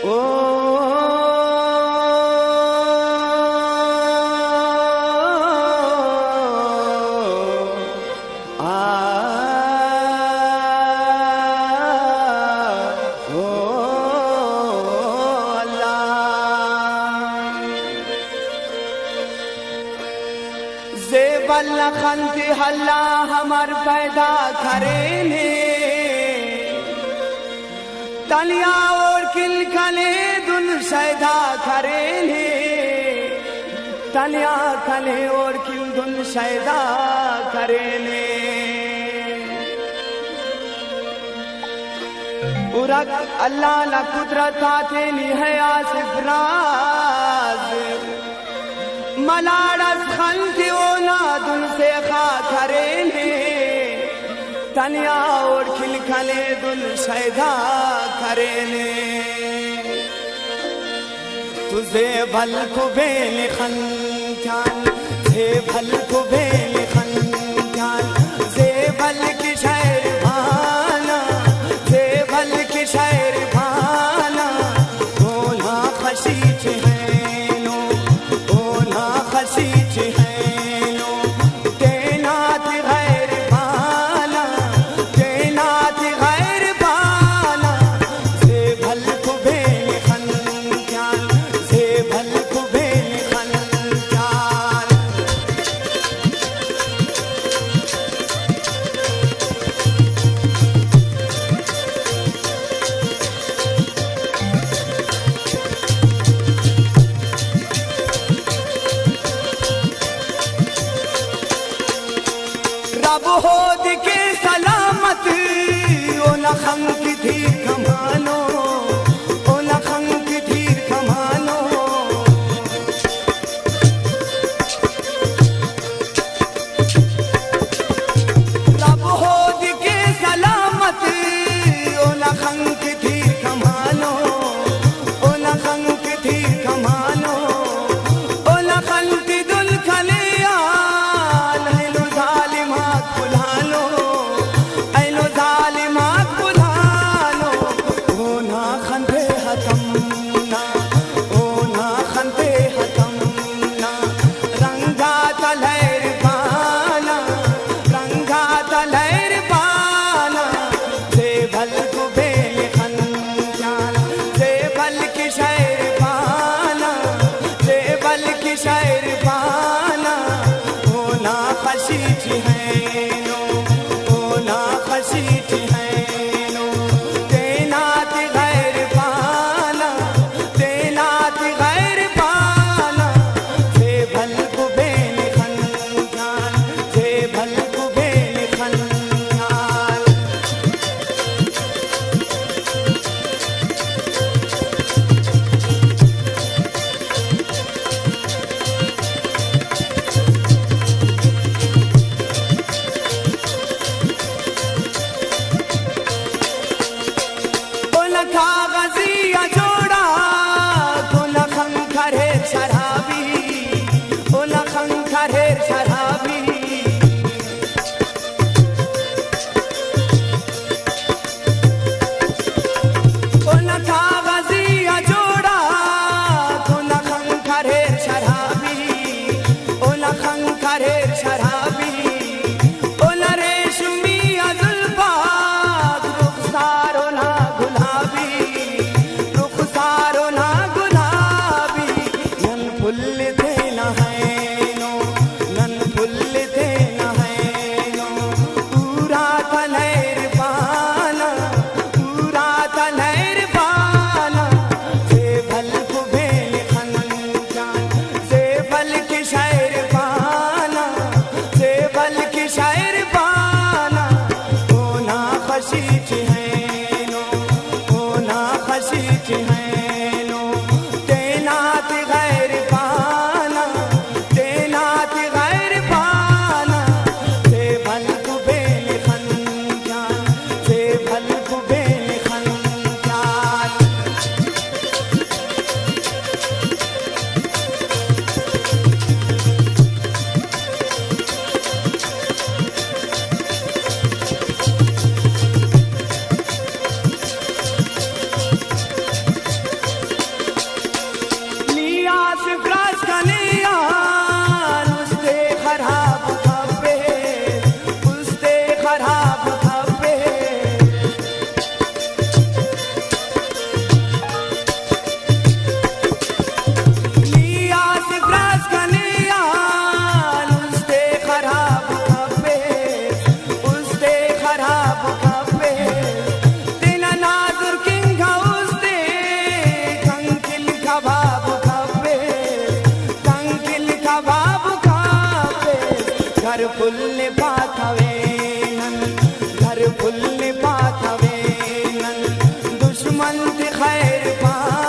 ओ जेबल खंती हल्ला हमार पैदा करेने तलिया और किलखले दुल सैदा करेने तलिया खले और किल दुल सैदा करेने उरक अल्लाह ला कुदरत आते नी है आसिफ राज मलारस खंती ओला दुल से खा करेने तनिया और खिलखले दुल सैदा करेने तुझे भल को बेल खंचान जे भल को बेल खंचान जे भल की शहर भाना जे भल की शहर भाना ओला खशीच है नो ओला खशीच है नो तेनात गैर भाना तेनात गैर भाना जे भल को बेल खंचान जे भल को बेल खंचान रब होद के सलामत ओ लखन की धीर कमानो ओ लखन की धीर कमानो रब होद के सलामत ओ लखन की धीर कमानो ओ लखन की धीर कमानो ओ लखन की दुल खलियान ऐलो जालिमात बुलानो ऐलो जालिमात बुलानो फुल्ले पाथवेनन, घर फुल्ले पाथवेनन, दुश्मन ते खैर पा